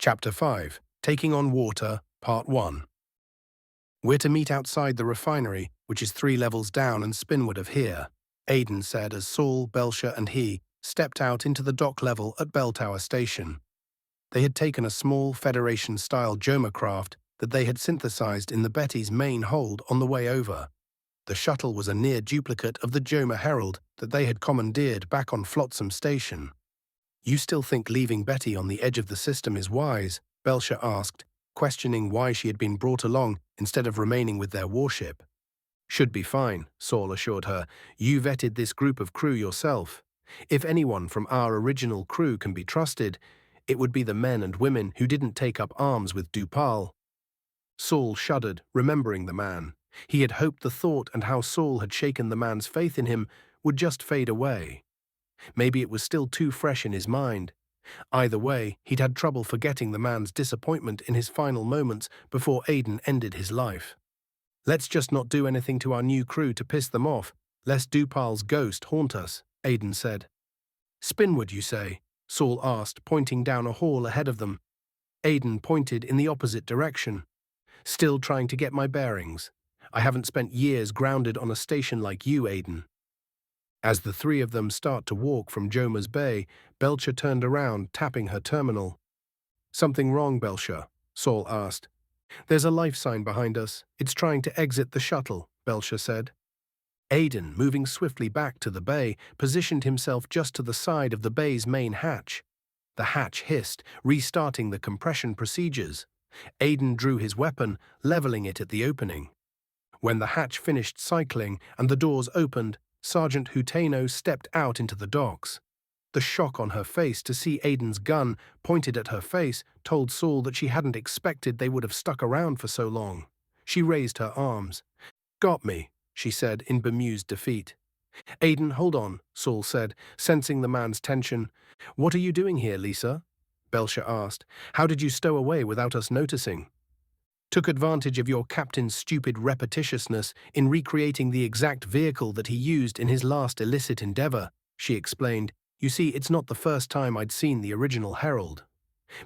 Chapter 5, Taking on Water, Part 1. We're to meet outside the refinery, which is 3 levels down and spinward of here, Aidan said as Saul, Belcher and he stepped out into the dock level at Belltower Station. They had taken a small Federation-style Joma craft that they had synthesized in the Betty's main hold on the way over. The shuttle was a near duplicate of the Joma Herald that they had commandeered back on Flotsam Station. "You still think leaving Betty on the edge of the system is wise?" Belcher asked, questioning why she had been brought along instead of remaining with their warship. "Should be fine," Saul assured her. "You vetted this group of crew yourself. If anyone from our original crew can be trusted, it would be the men and women who didn't take up arms with Dupal." Saul shuddered, remembering the man. He had hoped the thought and how Saul had shaken the man's faith in him would just fade away. Maybe it was still too fresh in his mind. Either way, he'd had trouble forgetting the man's disappointment in his final moments before Aidan ended his life. "Let's just not do anything to our new crew to piss them off, lest Dupal's ghost haunt us," Aidan said. "Spinward, you say?" Saul asked, pointing down a hall ahead of them. Aidan pointed in the opposite direction. "Still trying to get my bearings. I haven't spent years grounded on a station like you, Aidan." As the three of them start to walk from Joma's Bay, Belcher turned around, tapping her terminal. "Something wrong, Belcher?" Saul asked. "There's a life sign behind us. It's trying to exit the shuttle," Belcher said. Aidan, moving swiftly back to the bay, positioned himself just to the side of the bay's main hatch. The hatch hissed, restarting the compression procedures. Aidan drew his weapon, leveling it at the opening. When the hatch finished cycling and the doors opened, Sergeant Huteno stepped out into the docks. The shock on her face to see Aidan's gun pointed at her face told Saul that she hadn't expected they would have stuck around for so long. She raised her arms. "Got me," she said in bemused defeat. "Aidan, hold on," Saul said, sensing the man's tension. "What are you doing here, Lisa?" Belcher asked. "How did you stow away without us noticing?" "Took advantage of your captain's stupid repetitiousness in recreating the exact vehicle that he used in his last illicit endeavor," she explained. "You see, it's not the first time I'd seen the original Herald.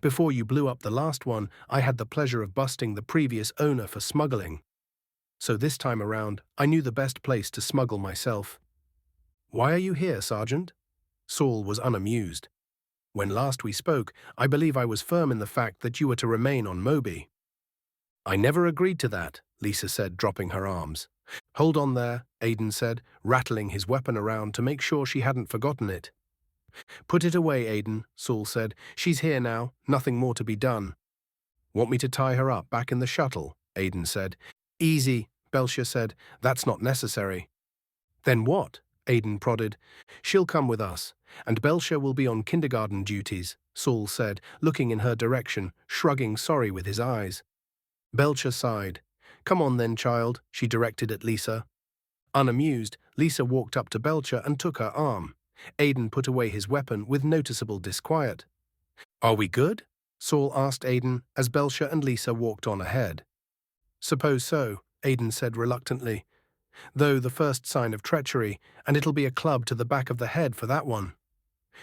Before you blew up the last one, I had the pleasure of busting the previous owner for smuggling. So this time around, I knew the best place to smuggle myself." "Why are you here, Sergeant?" Saul was unamused. "When last we spoke, I believe I was firm in the fact that you were to remain on Moby." "I never agreed to that," Lisa said, dropping her arms. "Hold on there," Aidan said, rattling his weapon around to make sure she hadn't forgotten it. "Put it away, Aidan," Saul said. "She's here now, nothing more to be done." "Want me to tie her up back in the shuttle?" Aidan said. "Easy," Belcher said. "That's not necessary." "Then what?" Aidan prodded. "She'll come with us, and Belcher will be on kindergarten duties," Saul said, looking in her direction, shrugging sorry with his eyes. Belcher sighed. "Come on then, child," she directed at Lisa. Unamused, Lisa walked up to Belcher and took her arm. Aidan put away his weapon with noticeable disquiet. "Are we good?" Saul asked Aidan as Belcher and Lisa walked on ahead. "Suppose so," Aidan said reluctantly. "Though the first sign of treachery, and it'll be a club to the back of the head for that one.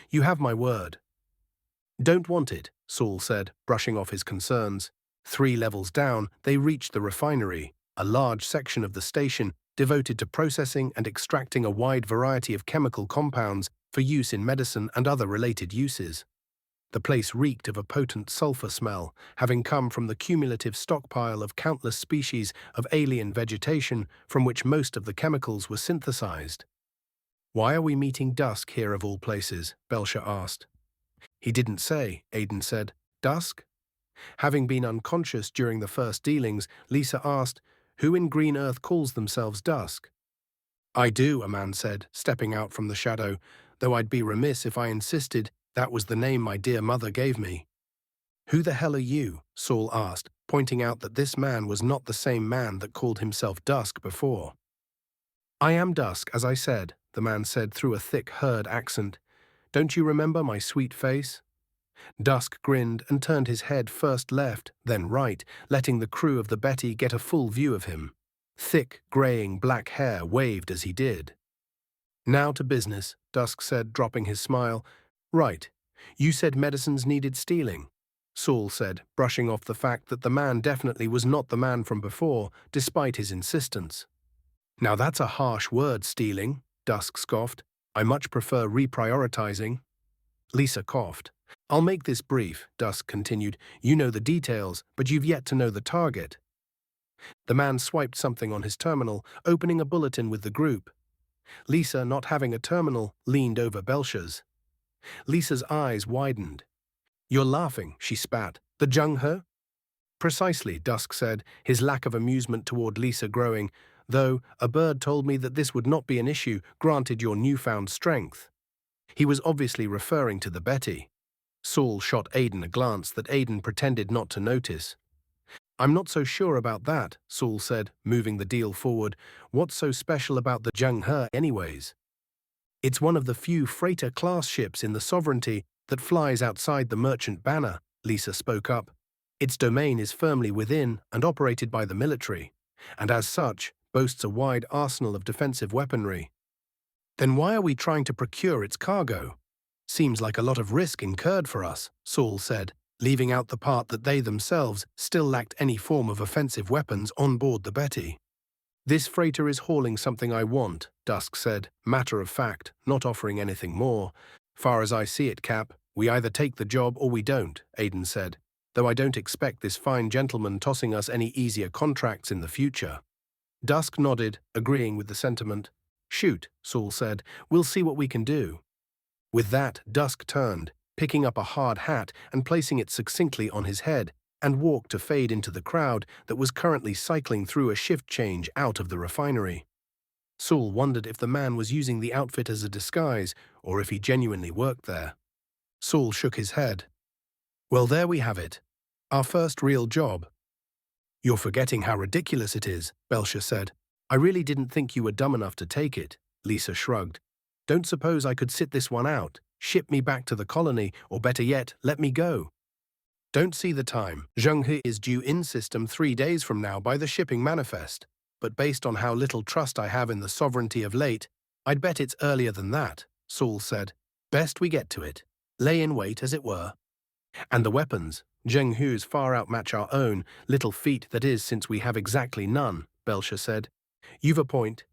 You have my word." "Don't want it," Saul said, brushing off his concerns. 3 levels down, they reached the refinery, a large section of the station devoted to processing and extracting a wide variety of chemical compounds for use in medicine and other related uses. The place reeked of a potent sulfur smell, having come from the cumulative stockpile of countless species of alien vegetation from which most of the chemicals were synthesized. "Why are we meeting Dusk here of all places?" Belcher asked. "He didn't say," Aidan said. "Dusk?" Having been unconscious during the first dealings, Lisa asked, "Who in Green Earth calls themselves Dusk?" "I do," a man said, stepping out from the shadow, "though I'd be remiss if I insisted that was the name my dear mother gave me." "Who the hell are you?" Saul asked, pointing out that this man was not the same man that called himself Dusk before. "I am Dusk, as I said," the man said through a thick herd accent. "Don't you remember my sweet face?" Dusk grinned and turned his head first left, then right, letting the crew of the Betty get a full view of him. Thick, graying black hair waved as he did. "Now to business," Dusk said, dropping his smile. "Right. You said medicines needed stealing." Saul said, brushing off the fact that the man definitely was not the man from before, despite his insistence. Now that's a harsh word, stealing, Dusk scoffed. I much prefer reprioritizing. Lisa coughed. I'll make this brief, Dusk continued. You know the details, but you've yet to know the target. The man swiped something on his terminal, opening a bulletin with the group. Lisa, not having a terminal, leaned over Belsha's. Lisa's eyes widened. You're laughing, she spat. The Jung-He? Precisely, Dusk said, his lack of amusement toward Lisa growing, though a bird told me that this would not be an issue, granted your newfound strength. He was obviously referring to the Betty. Saul shot Aiden a glance that Aiden pretended not to notice. I'm not so sure about that, Saul said, moving the deal forward. What's so special about the Jung-He anyways? It's one of the few freighter-class ships in the Sovereignty that flies outside the merchant banner, Lisa spoke up. Its domain is firmly within and operated by the military, and as such, boasts a wide arsenal of defensive weaponry. Then why are we trying to procure its cargo? Seems like a lot of risk incurred for us, Saul said, leaving out the part that they themselves still lacked any form of offensive weapons on board the Betty. This freighter is hauling something I want, Dusk said, matter of fact, not offering anything more. Far as I see it, Cap, we either take the job or we don't, Aiden said, though I don't expect this fine gentleman tossing us any easier contracts in the future. Dusk nodded, agreeing with the sentiment. Shoot, Saul said, we'll see what we can do. With that, Dusk turned, picking up a hard hat and placing it succinctly on his head, and walked to fade into the crowd that was currently cycling through a shift change out of the refinery. Saul wondered if the man was using the outfit as a disguise or if he genuinely worked there. Saul shook his head. Well, there we have it. Our first real job. You're forgetting how ridiculous it is, Belsha said. I really didn't think you were dumb enough to take it, Lisa shrugged. Don't suppose I could sit this one out, ship me back to the colony, or better yet, let me go. Don't see the time. Jung-He is due in system 3 days from now by the shipping manifest, but based on how little trust I have in the sovereignty of late, I'd bet it's earlier than that, Saul said. Best we get to it. Lay in wait, as it were. And the weapons. Jung-He's far outmatch our own, little feat that is since we have exactly none, Belsha said. You've a point.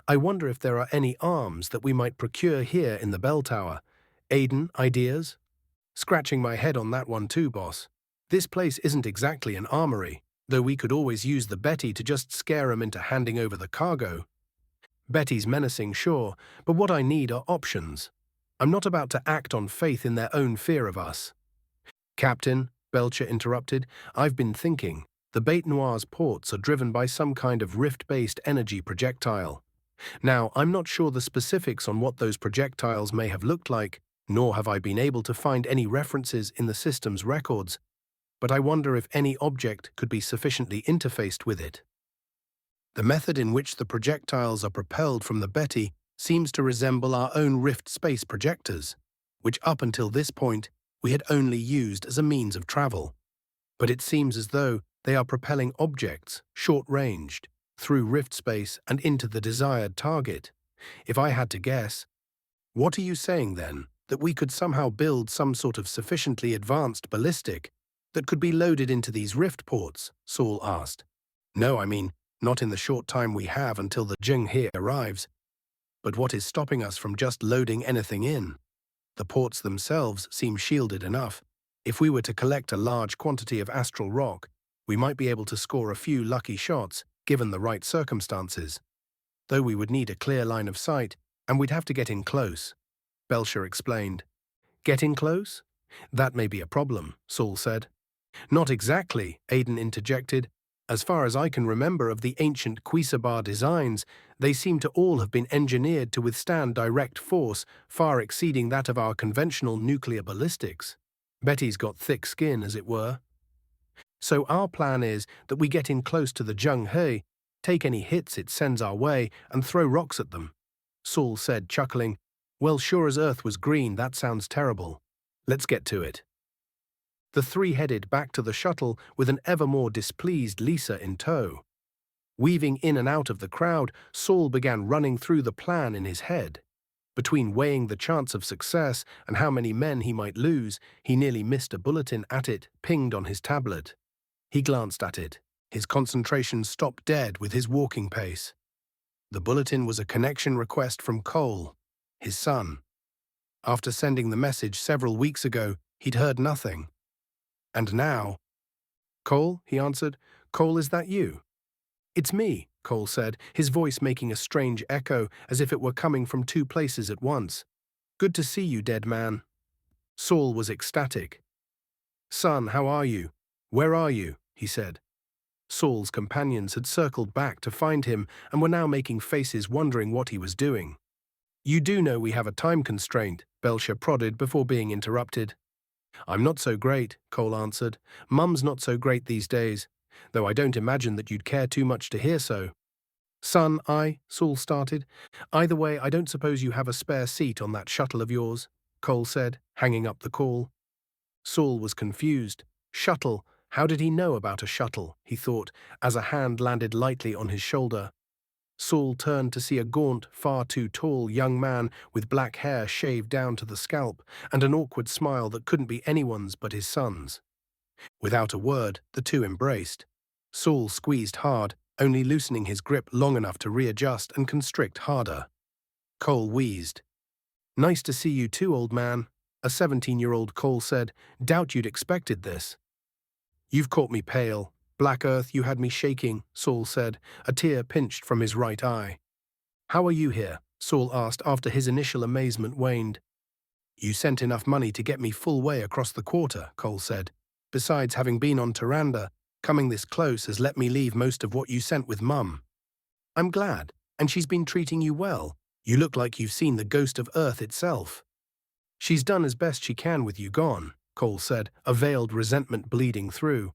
I wonder if there are any arms that we might procure here in the bell tower. Aiden, ideas? Scratching my head on that one too, boss. This place isn't exactly an armory, though we could always use the Betty to just scare 'em into handing over the cargo. Betty's menacing, sure, but what I need are options. I'm not about to act on faith in their own fear of us. Captain, Belcher interrupted, I've been thinking. The Bête Noire's ports are driven by some kind of rift-based energy projectile. Now, I'm not sure the specifics on what those projectiles may have looked like, nor have I been able to find any references in the system's records, but I wonder if any object could be sufficiently interfaced with it. The method in which the projectiles are propelled from the Betty seems to resemble our own rift space projectors, which up until this point we had only used as a means of travel. But it seems as though they are propelling objects, short-ranged, through rift space and into the desired target. If I had to guess, what are you saying then? That we could somehow build some sort of sufficiently advanced ballistic that could be loaded into these rift ports? Saul asked. No, I mean, not in the short time we have until the Jung-He arrives. But what is stopping us from just loading anything in? The ports themselves seem shielded enough. If we were to collect a large quantity of astral rock, we might be able to score a few lucky shots, given the right circumstances. Though we would need a clear line of sight, and we'd have to get in close. Belcher explained. Get in close? That may be a problem, Saul said. Not exactly, Aiden interjected. As far as I can remember of the ancient Quisabar designs, they seem to all have been engineered to withstand direct force far exceeding that of our conventional nuclear ballistics. Betty's got thick skin, as it were. So our plan is that we get in close to the Jung-He, take any hits it sends our way, and throw rocks at them. Saul said, chuckling, Well, sure as Earth was green, that sounds terrible. Let's get to it. The three headed back to the shuttle with an ever more displeased Lisa in tow. Weaving in and out of the crowd, Saul began running through the plan in his head. Between weighing the chance of success and how many men he might lose, he nearly missed a bulletin at it pinged on his tablet. He glanced at it. His concentration stopped dead with his walking pace. The bulletin was a connection request from Cole, his son. After sending the message several weeks ago, he'd heard nothing. And now... "Cole," he answered. "Cole, is that you?" "It's me," Cole said, his voice making a strange echo as if it were coming from two places at once. "Good to see you, dead man." Saul was ecstatic. "Son, how are you? Where are you?" he said. Saul's companions had circled back to find him and were now making faces wondering what he was doing. "You do know we have a time constraint," Belcher prodded before being interrupted. "I'm not so great," Cole answered. "Mum's not so great these days, though I don't imagine that you'd care too much to hear so." "Son, Saul started. "Either way, I don't suppose you have a spare seat on that shuttle of yours," Cole said, hanging up the call. Saul was confused. Shuttle? How did he know about a shuttle, he thought, as a hand landed lightly on his shoulder. Saul turned to see a gaunt, far too tall young man with black hair shaved down to the scalp and an awkward smile that couldn't be anyone's but his son's. Without a word, the two embraced. Saul squeezed hard, only loosening his grip long enough to readjust and constrict harder. Cole wheezed. "Nice to see you too, old man," a 17-year-old Cole said. "Doubt you'd expected this." "You've caught me pale. Black Earth, you had me shaking," Saul said, a tear pinched from his right eye. "How are you here?" Saul asked after his initial amazement waned. "You sent enough money to get me full way across the quarter," Cole said. "Besides, having been on Tyrande, coming this close has let me leave most of what you sent with Mum." "I'm glad. And she's been treating you well. You look like you've seen the ghost of Earth itself." "She's done as best she can with you gone," Cole said, a veiled resentment bleeding through.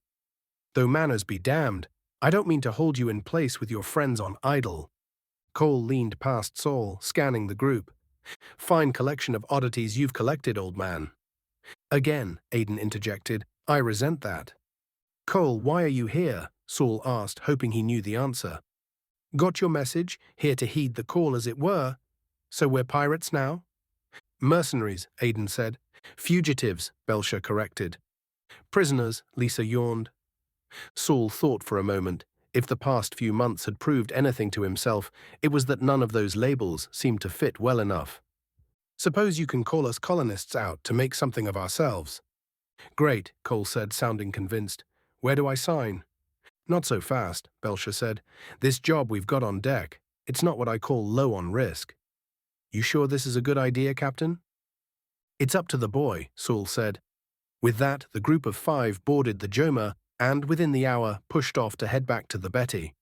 "Though manners be damned, I don't mean to hold you in place with your friends on idle." Cole leaned past Saul, scanning the group. "Fine collection of oddities you've collected, old man." "Again," Aiden interjected, "I resent that." "Cole, why are you here?" Saul asked, hoping he knew the answer. "Got your message, here to heed the call as it were. So we're pirates now?" "Mercenaries," Aiden said. "Fugitives," Belcher corrected. "Prisoners," Lisa yawned. Saul thought for a moment. If the past few months had proved anything to himself, it was that none of those labels seemed to fit well enough. "Suppose you can call us colonists out to make something of ourselves." "Great," Cole said, sounding convinced. "Where do I sign?" "Not so fast," Belcher said. "This job we've got on deck, it's not what I call low on risk." "You sure this is a good idea, Captain?" "It's up to the boy," Saul said. With that, the group of 5 boarded the Joma and, within the hour, pushed off to head back to the Betty.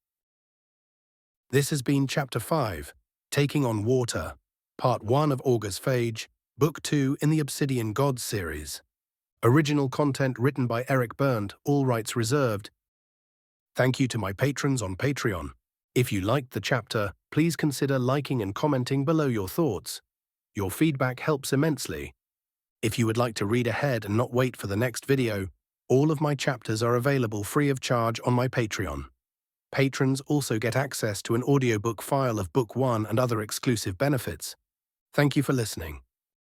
This has been Chapter 5, Taking on Water, Part 1 of Augur's Phage, Book 2 in the Obsidian Gods series. Original content written by Eric Berndt, all rights reserved. Thank you to my patrons on Patreon. If you liked the chapter, please consider liking and commenting below your thoughts. Your feedback helps immensely. If you would like to read ahead and not wait for the next video, all of my chapters are available free of charge on my Patreon. Patrons also get access to an audiobook file of Book 1 and other exclusive benefits. Thank you for listening.